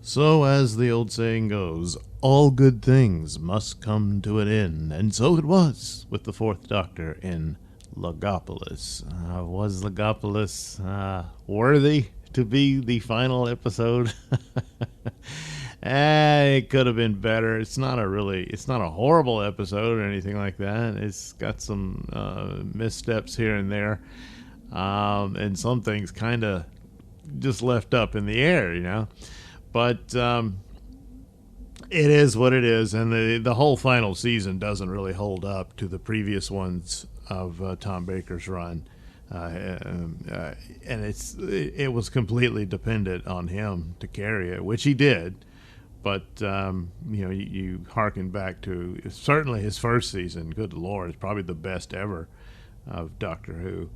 So, as the old saying goes, all good things must come to an end, and so it was with the Fourth Doctor in Logopolis. Was Logopolis worthy to be the final episode? It could have been better. It's not a horrible episode or anything like that. It's got some missteps here and there, and some things kind of just left up in the air, But it is what it is, and the whole final season doesn't really hold up to the previous ones of Tom Baker's run, and it was completely dependent on him to carry it, which he did. But you harken back to certainly his first season. Good Lord, it's probably the best ever of Doctor Who,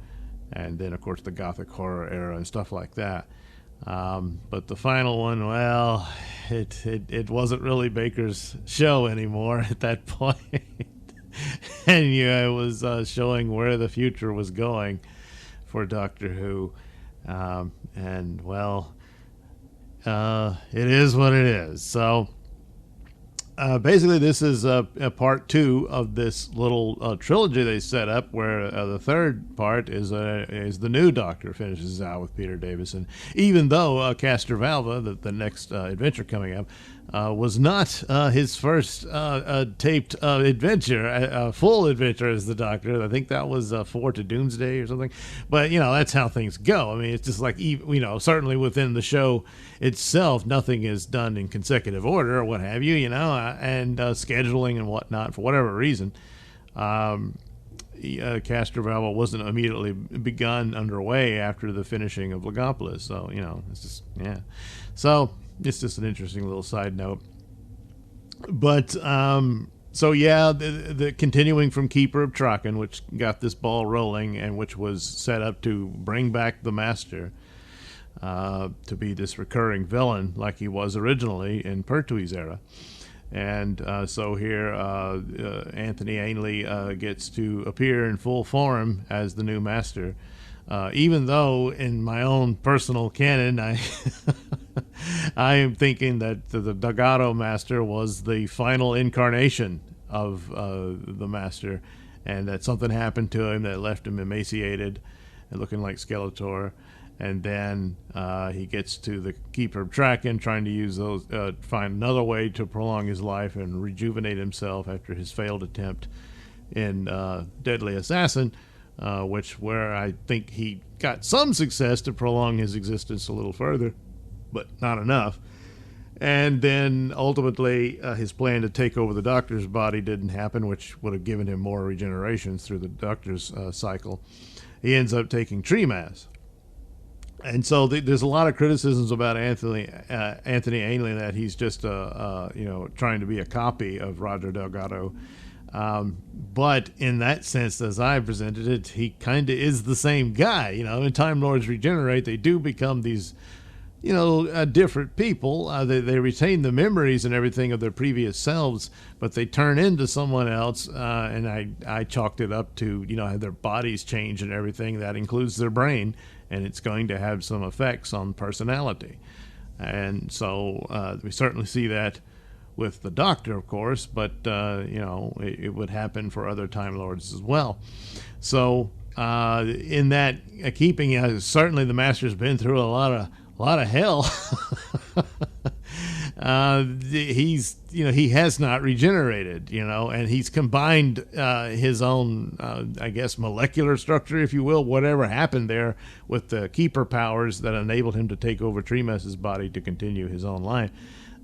and then of course the Gothic horror era and stuff like that. But the final one, well, it wasn't really Baker's show anymore at that point. And it was showing where the future was going for Doctor Who. And, well, it is what it is. So, basically, this is a part two of this little trilogy they set up, where the third part is the new Doctor finishes out with Peter Davison. Even though Castrovalva, the next adventure coming up, was not his first taped adventure, full adventure as the Doctor. I think that was 4 to Doomsday or something. But that's how things go. I mean, it's just like certainly within the show itself, nothing is done in consecutive order or what have you, and scheduling and whatnot for whatever reason. Castrovalva wasn't immediately begun underway after the finishing of Logopolis, so it's just So it's just an interesting little side note. But the continuing from Keeper of Traken, which got this ball rolling and which was set up to bring back the Master. To be this recurring villain like he was originally in Pertwee's era. And so here Anthony Ainley gets to appear in full form as the new Master. Even though in my own personal canon, I am thinking that the Dagato Master was the final incarnation of the Master, and that something happened to him that left him emaciated and looking like Skeletor. And then he gets to the Keeper of Traken, trying to use those, find another way to prolong his life and rejuvenate himself after his failed attempt in Deadly Assassin, where I think he got some success to prolong his existence a little further, but not enough. And then ultimately his plan to take over the Doctor's body didn't happen, which would have given him more regenerations through the Doctor's cycle. He ends up taking Tree Mass. And so there's a lot of criticisms about Anthony Ainley, that he's just trying to be a copy of Roger Delgado. But in that sense, as I presented it, he kind of is the same guy. When Time Lords regenerate, they do become these, different people. They retain the memories and everything of their previous selves, but they turn into someone else. And I chalked it up to, how their bodies change and everything. That includes their brain. And it's going to have some effects on personality. And so we certainly see that with the Doctor, of course, but, it would happen for other Time Lords as well. So in that keeping, certainly the Master's been through a lot of hell. He has not regenerated, and he's combined his own, molecular structure, if you will, whatever happened there, with the keeper powers that enabled him to take over Treemass's body to continue his own life.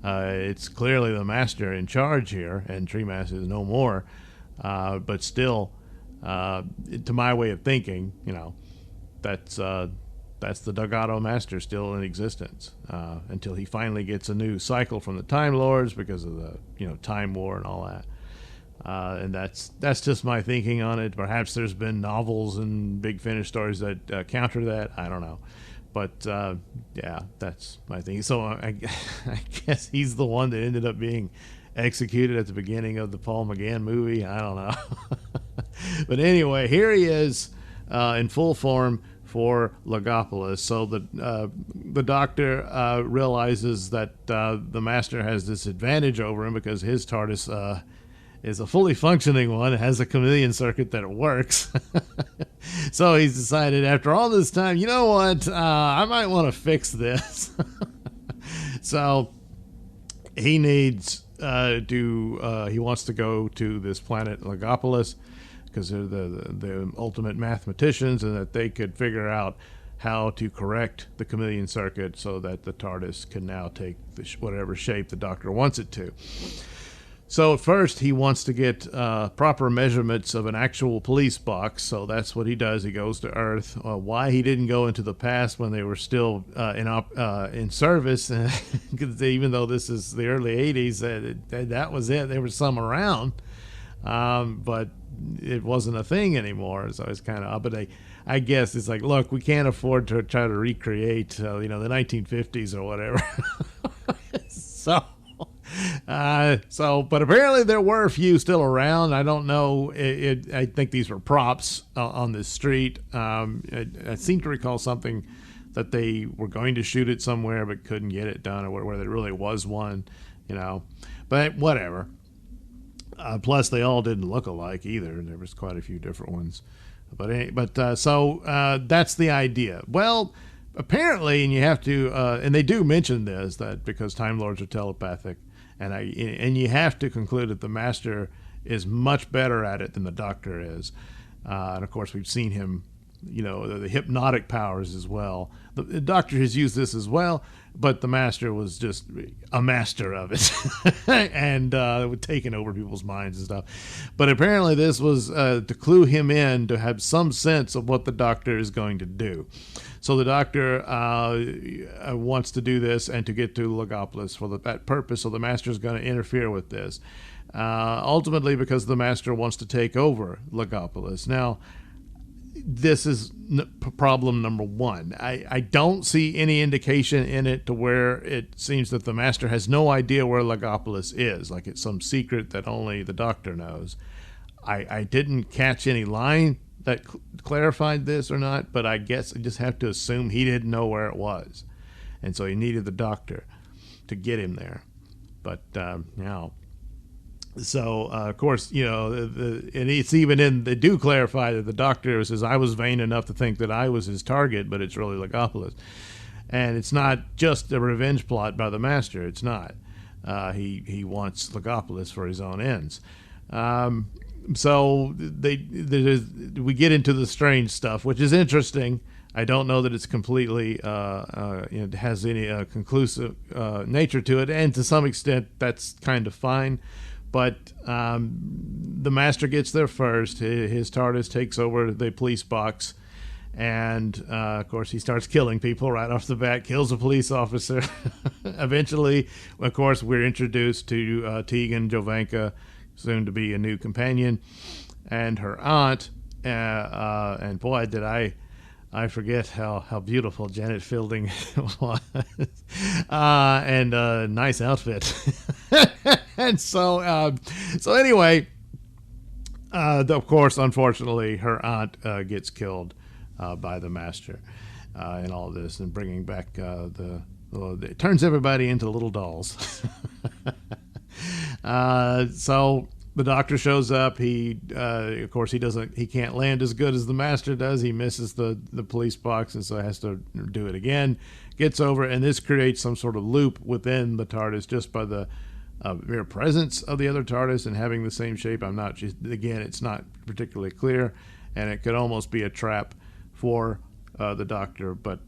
It's clearly the Master in charge here, and Treemass is no more. But still, to my way of thinking, that's the Dagato Master still in existence until he finally gets a new cycle from the Time Lords because of the Time War and all that. And that's just my thinking on it. Perhaps there's been novels and Big Finish stories that counter that. I don't know, but that's my thinking. So I guess he's the one that ended up being executed at the beginning of the Paul McGann movie. I don't know, but anyway, here he is in full form. for Logopolis. So the doctor realizes that the master has this advantage over him because his TARDIS is a fully functioning one. It has a chameleon circuit that works. So he's decided after all this time, you know what, I might want to fix this. So he needs he wants to go to this planet Logopolis because they're the ultimate mathematicians, and that they could figure out how to correct the chameleon circuit so that the TARDIS can now take whatever shape the Doctor wants it to. So at first he wants to get proper measurements of an actual police box. So that's what he does. He goes to Earth. Why he didn't go into the past when they were still in service, because even though this is the early 80s, that was it. There was some around, but it wasn't a thing anymore. So it's kind of, but I guess it's like, look, we can't afford to try to recreate, the 1950s or whatever. But apparently there were a few still around. I don't know. I think these were props on this street. I seem to recall something that they were going to shoot it somewhere but couldn't get it done, or where there really was one, But whatever. Plus, they all didn't look alike either. There was quite a few different ones. So that's the idea. Well, apparently, and you have to, and they do mention this, that because Time Lords are telepathic, and you have to conclude that the Master is much better at it than the Doctor is. And of course, we've seen him, the hypnotic powers as well. The Doctor has used this as well, but the Master was just a master of it, and taking over people's minds and stuff. But apparently this was to clue him in, to have some sense of what the Doctor is going to do. So the Doctor wants to do this and to get to Logopolis for that purpose. So the Master is going to interfere with this, ultimately because the Master wants to take over Logopolis. Now, this is problem number one. I don't see any indication in it to where it seems that the Master has no idea where Logopolis is, like it's some secret that only the Doctor knows. I didn't catch any line that clarified this or not, but I guess I just have to assume he didn't know where it was, and so he needed the Doctor to get him there. But so of course, and it's even in, they do clarify that the Doctor says, I was vain enough to think that I was his target, but it's really Logopolis. And it's not just a revenge plot by the Master. It's not. He wants Logopolis for his own ends. So we get into the strange stuff, which is interesting. I don't know that it's completely has any conclusive nature to it, and to some extent that's kind of fine. But the Master gets there first. His TARDIS takes over the police box, and of course he starts killing people right off the bat, kills a police officer. Eventually, of course, we're introduced to Tegan Jovanka, soon to be a new companion, and her aunt, and boy, did I forget how beautiful Janet Fielding was, and nice outfit. And so anyway, of course, unfortunately, her aunt gets killed by the Master in all this, and bringing back it turns everybody into little dolls. So the Doctor shows up. Of course, he can't land as good as the Master does. He misses the police box, and so has to do it again. Gets over, and this creates some sort of loop within the TARDIS just by the mere presence of the other TARDIS and having the same shape. It's not particularly clear, and it could almost be a trap for the Doctor, but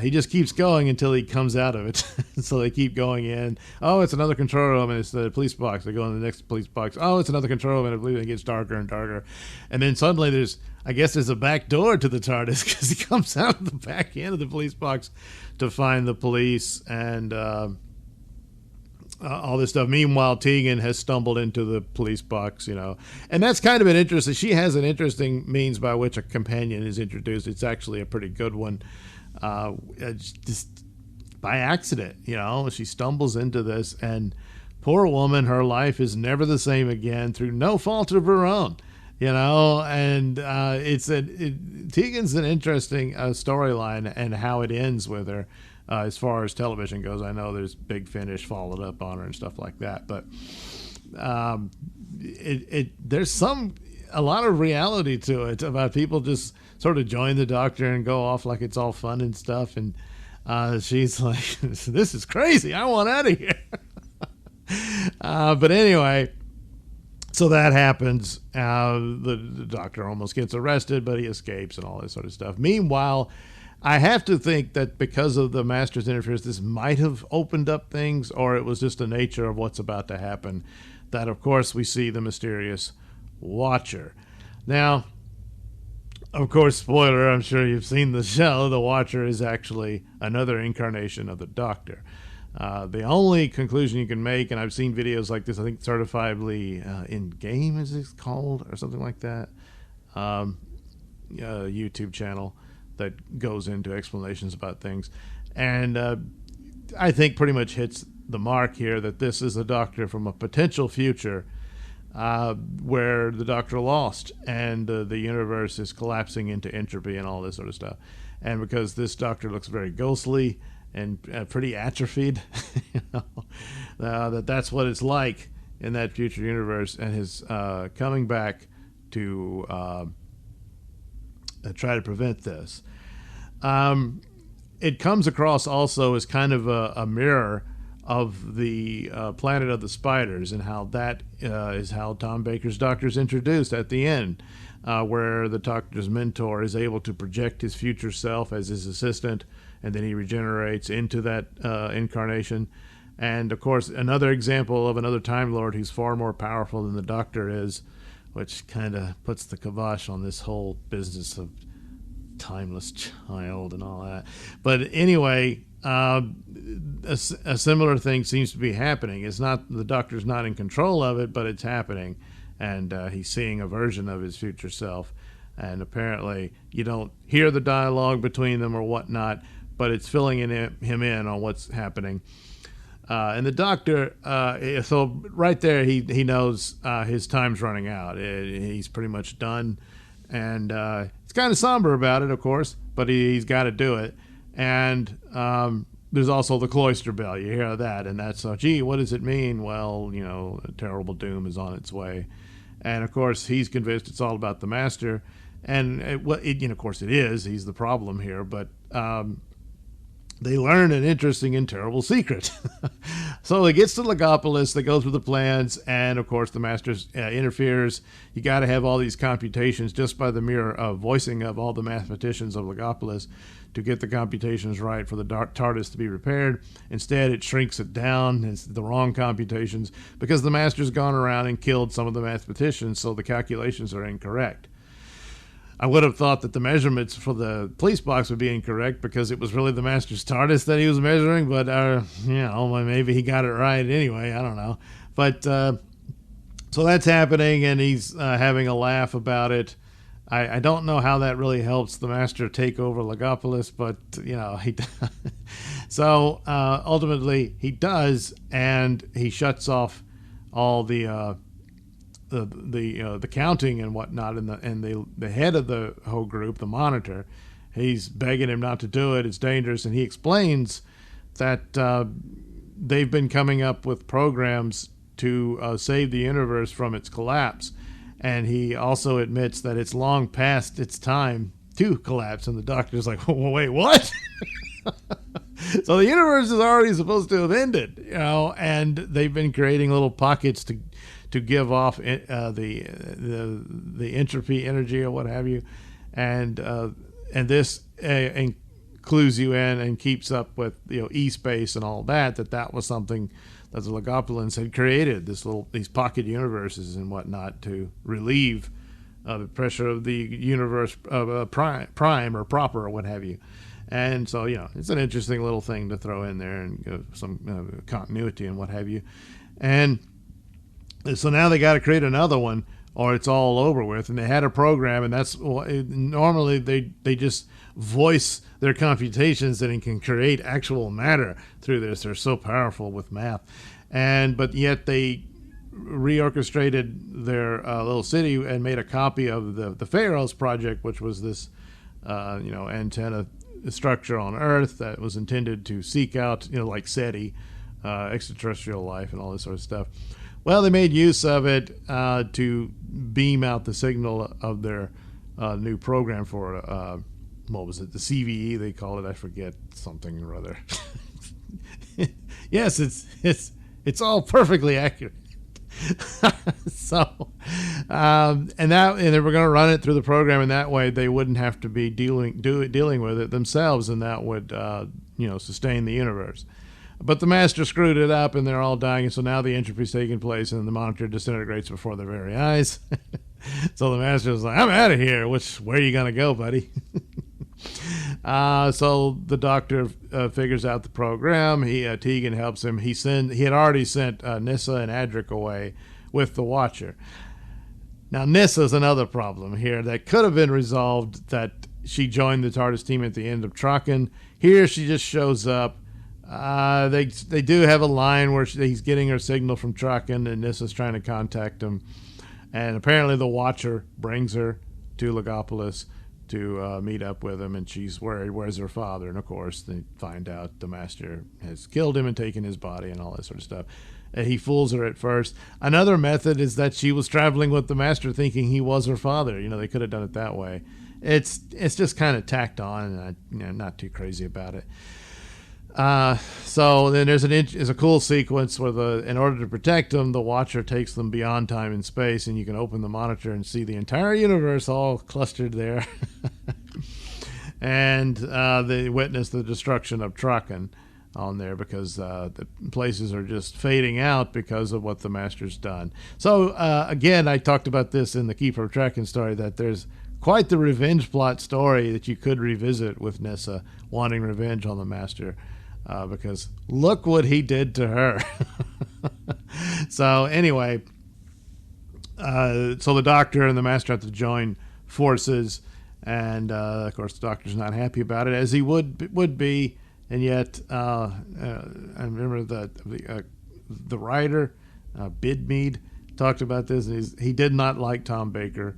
he just keeps going until he comes out of it. So they keep going in. Oh, it's another control room, and it's the police box. They go in the next police box. Oh, it's another control room, and it gets darker and darker. And then suddenly there's a back door to the TARDIS, because he comes out of the back end of the police box to find the police and all this stuff. Meanwhile, Tegan has stumbled into the police box, and that's kind of an interesting. She has an interesting means by which a companion is introduced. It's actually a pretty good one. Just by accident, she stumbles into this, and poor woman, her life is never the same again through no fault of her own. and Tegan's an interesting storyline, and how it ends with her as far as television goes. I know there's Big Finish followed up on her and stuff like that, but there's a lot of reality to it about people just sort of join the doctor and go off like it's all fun and stuff, and she's like, this is crazy, I want out of here. But anyway, so that happens. The doctor almost gets arrested, but he escapes and all this sort of stuff. Meanwhile, I have to think that because of the Master's interference, this might have opened up things, or it was just the nature of what's about to happen. That, of course, we see the mysterious Watcher. Now, of course, spoiler, I'm sure you've seen the show. The Watcher is actually another incarnation of the Doctor. The only conclusion you can make, and I've seen videos like this, I think Certifiably in Game is it called, or something like that, YouTube channel that goes into explanations about things, and I think pretty much hits the mark here that this is a Doctor from a potential future where the Doctor lost, and the universe is collapsing into entropy and all this sort of stuff. And because this Doctor looks very ghostly and pretty atrophied, that's what it's like in that future universe, and his coming back to try to prevent this. It comes across also as kind of a mirror of the Planet of the Spiders, and how that is how Tom Baker's Doctor is introduced at the end, where the Doctor's mentor is able to project his future self as his assistant, and then he regenerates into that incarnation. And of course, another example of another Time Lord who's far more powerful than the Doctor is, which kind of puts the kibosh on this whole business of timeless child and all that. But anyway, a similar thing seems to be happening. It's not, the Doctor's not in control of it, but it's happening, and he's seeing a version of his future self. And apparently, you don't hear the dialogue between them or whatnot, but it's filling him in on what's happening. And the Doctor, so right there, he knows his time's running out. He's pretty much done, and it's kind of somber about it, of course, but he's got to do it. And there's also the cloister bell. You hear that, and that's, gee, what does it mean? Well, a terrible doom is on its way. And, of course, he's convinced it's all about the Master. And, of course, it is. He's the problem here. But they learn an interesting and terrible secret. So he gets to Logopolis, they go through the plans, and of course the Master interferes. You got to have all these computations just by the mere voicing of all the mathematicians of Logopolis to get the computations right for the TARDIS to be repaired. Instead, it shrinks it down. It's the wrong computations because the Master's gone around and killed some of the mathematicians, so the calculations are incorrect. I would have thought that the measurements for the police box would be incorrect because it was really the Master's TARDIS that he was measuring, but, maybe he got it right anyway. I don't know. But, so that's happening, and he's having a laugh about it. I don't know how that really helps the Master take over Logopolis, but, he does. So, ultimately, he does, and he shuts off all the counting and whatnot, and the head of the whole group, the Monitor, he's begging him not to do it. It's dangerous, and he explains that they've been coming up with programs to save the universe from its collapse, and he also admits that it's long past its time to collapse. And the Doctor's like, wait, what? So the universe is already supposed to have ended, and they've been creating little pockets to give off the entropy energy or what have you, and this clues you in and keeps up with E-space and all that was something that the Logopolians had created, these pocket universes and whatnot to relieve the pressure of the universe prime or proper or what have you. And so it's an interesting little thing to throw in there and give some continuity and what have you. And so now they got to create another one or it's all over with. And they had a program, and that's normally they just voice their computations and it can create actual matter through this. They're so powerful with math. But yet they reorchestrated their little city and made a copy of the Pharaoh's project, which was this antenna structure on Earth that was intended to seek out, like SETI, extraterrestrial life and all this sort of stuff. Well, they made use of it to beam out the signal of their new program for what was it? The CVE they call it. I forget, something or other. Yes, it's all perfectly accurate. So, and they were going to run it through the program, and that way they wouldn't have to be dealing with it themselves, and that would sustain the universe. But the master screwed it up, and they're all dying, and so now the entropy's taking place, and the monitor disintegrates before their very eyes. So the master was like, "I'm out of here." Where are you going to go, buddy? So the doctor figures out the program. Tegan helps him. He had already sent Nyssa and Adric away with the Watcher. Now Nissa's another problem here that could have been resolved, that she joined the TARDIS team at the end of Traken. Here she just shows up. They do have a line where he's getting her signal from Traken, and Nissa's trying to contact him. And apparently the Watcher brings her to Logopolis to meet up with him, and she's worried, where's her father? And of course they find out the master has killed him and taken his body and all that sort of stuff. And he fools her at first. Another method is that she was traveling with the master thinking he was her father. They could have done it that way. It's just kind of tacked on, and I'm not too crazy about it. So then there's a cool sequence where in order to protect them, the Watcher takes them beyond time and space, and you can open the monitor and see the entire universe all clustered there. And they witness the destruction of Traken on there, because the places are just fading out because of what the master's done. So again, I talked about this in the Keeper of Traken story, that there's quite the revenge plot story that you could revisit with Nyssa wanting revenge on the master. Because look what he did to her. So anyway, so the doctor and the master have to join forces, and of course the doctor's not happy about it, as he would be. And yet I remember the writer Bidmead talked about this, and he did not like Tom Baker.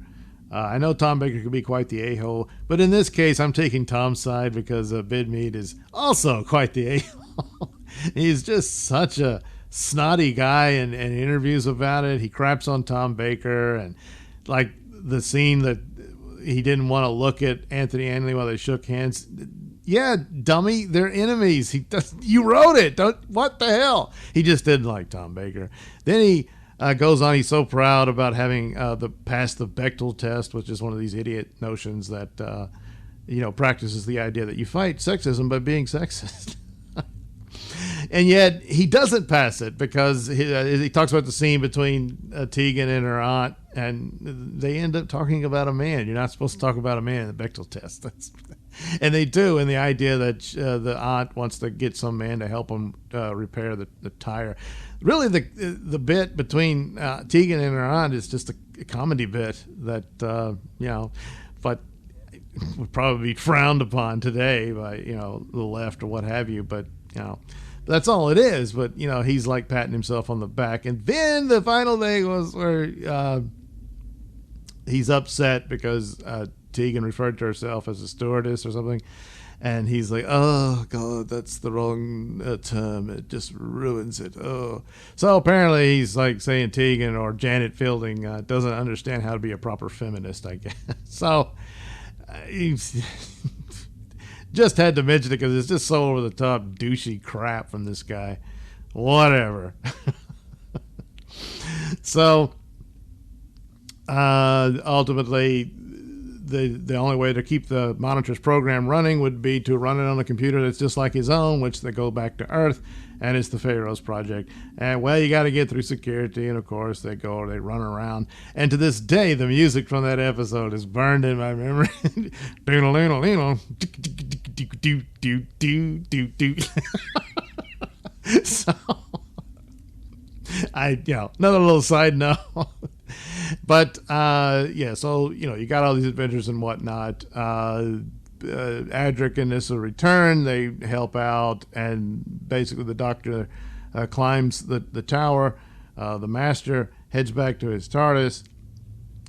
I know Tom Baker could be quite the a-hole, but in this case, I'm taking Tom's side, because Bidmead is also quite the a-hole. He's just such a snotty guy, and interviews about it. He craps on Tom Baker, and like the scene that he didn't want to look at Anthony Anley while they shook hands. Yeah, dummy, they're enemies. You wrote it. What the hell? He just didn't like Tom Baker. Then he goes on, he's so proud about having passed the Bechdel test, which is one of these idiot notions that practices the idea that you fight sexism by being sexist. And yet he doesn't pass it, because he talks about the scene between Tegan and her aunt, and they end up talking about a man. You're not supposed to talk about a man in the Bechdel test. And they do, and the idea that the aunt wants to get some man to help him repair the tire. Really, the bit between Tegan and her aunt is just a comedy bit that but would probably be frowned upon today by the left or what have you. But that's all it is. But he's like patting himself on the back. And then the final thing was where he's upset because Tegan referred to herself as a stewardess or something, and he's like, "Oh God, that's the wrong term. It just ruins it." Oh, so apparently he's like saying Tegan or Janet Fielding doesn't understand how to be a proper feminist, I guess. So he's just had to mention it because it's just so over the top douchey crap from this guy. Whatever. So ultimately, the only way to keep the monitor's program running would be to run it on a computer that's just like his own, which they go back to Earth, and it's the Pharaoh's project. And well, you got to get through security, and of course they run around. And to this day, the music from that episode is burned in my memory. So another little side note. But so you got all these adventures and whatnot. Adric and Nyssa return. They help out, and basically the doctor climbs the tower The Master heads back to his TARDIS,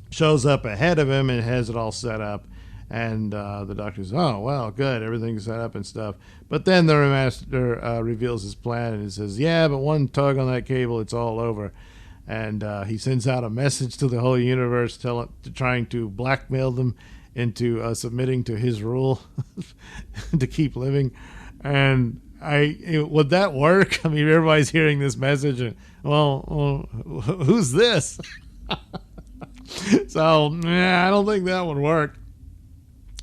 shows up ahead of him and has it all set up. And the Doctor says, oh, well, good, everything's set up and stuff. But then the Master reveals his plan and he says, yeah, but one tug on that cable, it's all over. And he sends out a message to the whole universe trying to blackmail them into submitting to his rule to keep living. And would that work? I mean, everybody's hearing this message and, well who's this? So, I don't think that would work.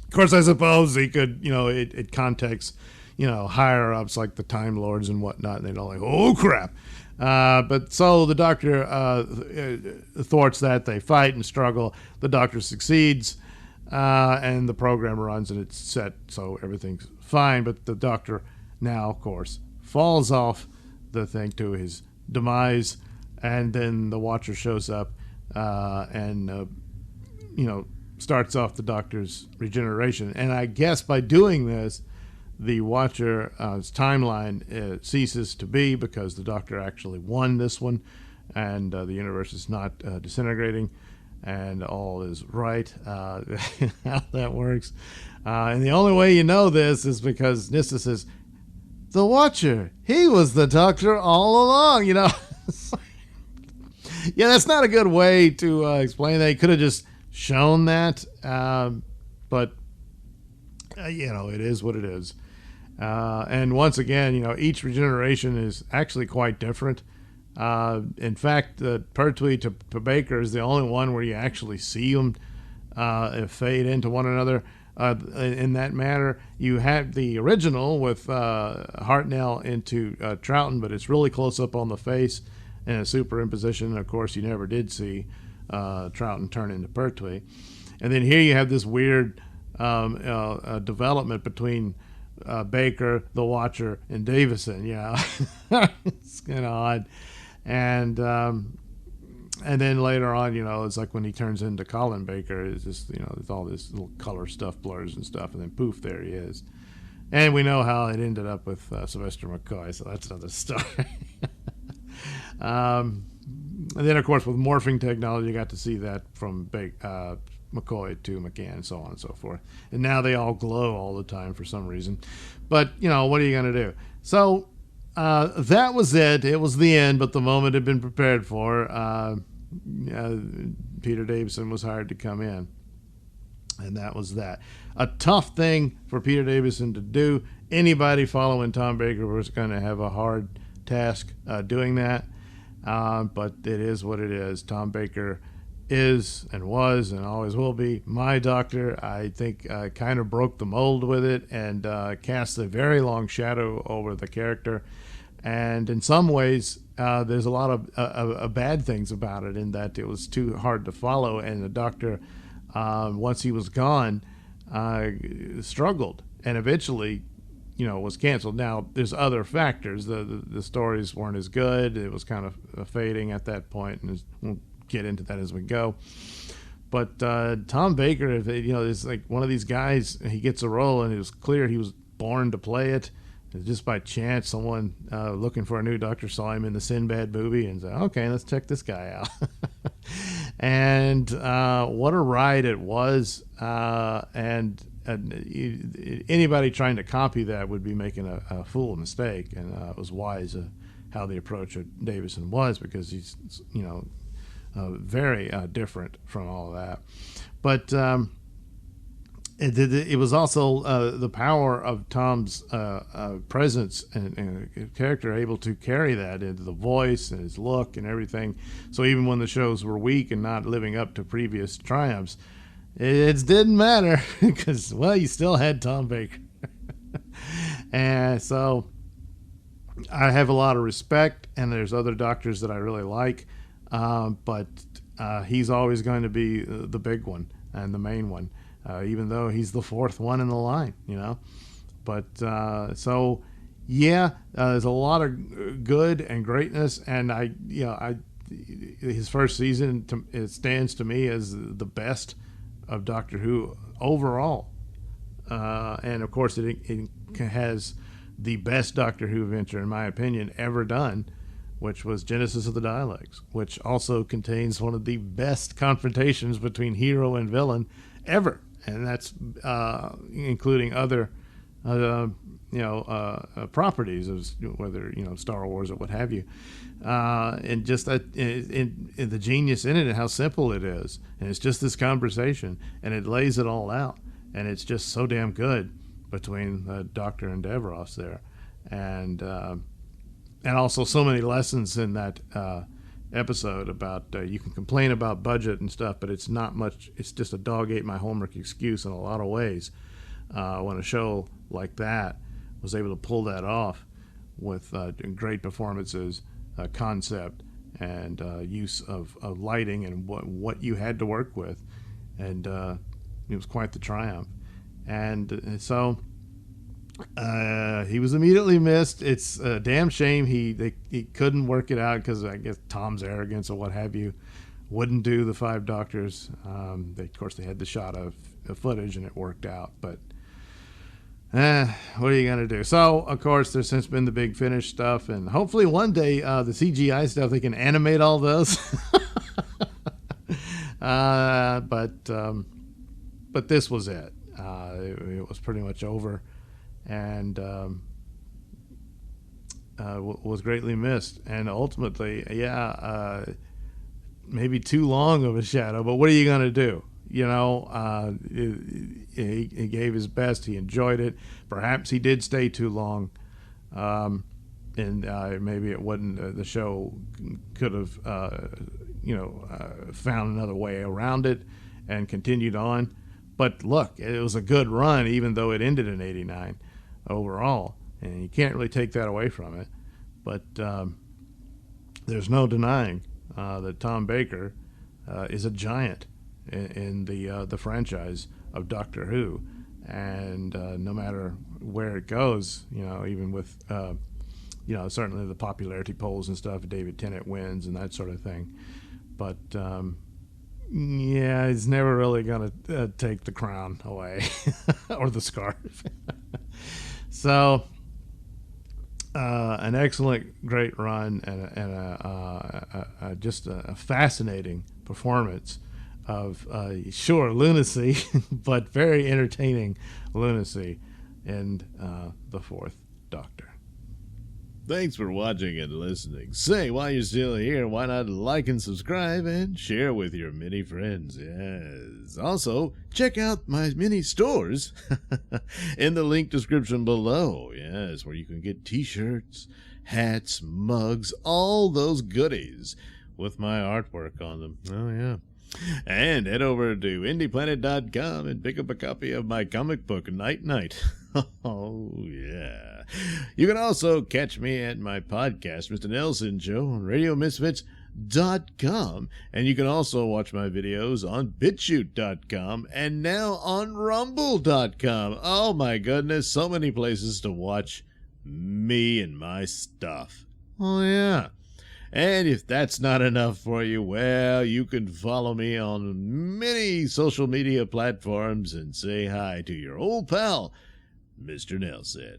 Of course, I suppose he could, it contacts, higher ups like the Time Lords and whatnot, and they'd all like, oh crap. But so the Doctor thwarts that. They fight and struggle. The Doctor succeeds, and the program runs, and it's set, so everything's fine. But the Doctor now, of course, falls off the thing to his demise, and then the Watcher shows up and starts off the Doctor's regeneration. And I guess by doing this, the Watcher's timeline ceases to be, because the Doctor actually won this one, and the universe is not disintegrating, and all is right. How that works. And the only way you know this is because Nyssa says, the Watcher, he was the Doctor all along, Yeah, that's not a good way to explain that. He could have just shown that, but it is what it is. And once again, each regeneration is actually quite different. In fact, Pertwee to Baker is the only one where you actually see them fade into one another in that manner. You have the original with Hartnell into Troughton, but it's really close up on the face and a superimposition. And of course, you never did see Troughton turn into Pertwee. And then here you have this weird development between Baker, the Watcher, and Davison. It's kind of odd. And then later on, it's like when he turns into Colin Baker, it's just, there's all this little color stuff blurs and stuff, and then poof, there he is. And we know how it ended up with Sylvester McCoy, so that's another story. And then, of course, with morphing technology, you got to see that from McCoy to McCann and so on and so forth. And now they all glow all the time for some reason. But, what are you going to do? So that was it. It was the end, but the moment had been prepared for. Peter Davison was hired to come in. And that was that. A tough thing for Peter Davison to do. Anybody following Tom Baker was going to have a hard task doing that. But it is what it is. Tom Baker is and was and always will be my Doctor. I think kind of broke the mold with it and cast a very long shadow over the character. And in some ways, there's a lot of bad things about it, in that it was too hard to follow, and the Doctor, once he was gone, struggled, and eventually, was canceled. Now, there's other factors. The stories weren't as good. It was kind of fading at that point, and we'll get into that as we go. But Tom Baker, is like one of these guys. He gets a role, and it was clear he was born to play it. Just by chance, someone looking for a new Doctor saw him in the Sinbad movie and said, okay, let's check this guy out. And what a ride it was. And anybody trying to copy that would be making a fool mistake. And it was wise how the approach of Davison was, because he's, very different from all of that. But it was also the power of Tom's presence and character, able to carry that into the voice and his look and everything. So even when the shows were weak and not living up to previous triumphs, it didn't matter, because, well, you still had Tom Baker. And so I have a lot of respect, and there's other Doctors that I really like, but he's always going to be the big one and the main one. Even though he's the fourth one in the line, But so, there's a lot of good and greatness, and his first season, it stands to me as the best of Doctor Who overall. And of course, it has the best Doctor Who adventure, in my opinion, ever done, which was Genesis of the Dialects, which also contains one of the best confrontations between hero and villain ever, and that's including other properties of whether Star Wars or what have you, and just that in the genius in it and how simple it is, and it's just this conversation and it lays it all out, and it's just so damn good between the Doctor and Davros there, and also so many lessons in that episode about you can complain about budget and stuff, but it's not much. It's just a dog ate my homework excuse in a lot of ways. When a show like that was able to pull that off with great performances, concept, and use of lighting and what you had to work with, and it was quite the triumph. And so he was immediately missed. It's a damn shame he couldn't work it out because I guess Tom's arrogance or what have you wouldn't do the Five Doctors. Of course, they had the shot of footage and it worked out, but what are you going to do? So, of course, there's since been the Big Finish stuff, and hopefully one day the CGI stuff, they can animate all those. But this was it. It was pretty much over, and was greatly missed. And ultimately, maybe too long of a shadow, but what are you going to do? He gave his best. He enjoyed it. Perhaps he did stay too long, and maybe it wasn't. The show could have, found another way around it and continued on. But look, it was a good run, even though it ended in '89 overall, and you can't really take that away from it. But there's no denying that Tom Baker is a giant in the franchise of Doctor Who, and no matter where it goes, even with certainly the popularity polls and stuff, David Tennant wins and that sort of thing, but he's never really gonna take the crown away or the scarf. So an excellent, great run, and just a fascinating performance of sure lunacy, but very entertaining lunacy in the Fourth Doctor. Thanks for watching and listening. Say, while you're still here, why not like and subscribe and share with your many friends? Yes. Also, check out my mini stores in the link description below. Yes, where you can get t-shirts, hats, mugs, all those goodies with my artwork on them. Oh, yeah. And head over to indieplanet.com and pick up a copy of my comic book, Night Night. Oh, yeah. You can also catch me at my podcast, Mr Nailsin Show, on RadioMisfits.com. And you can also watch my videos on BitChute.com and now on Rumble.com. Oh, my goodness, so many places to watch me and my stuff. Oh, yeah. And if that's not enough for you, well, you can follow me on many social media platforms and say hi to your old pal, Mr. Nailsin.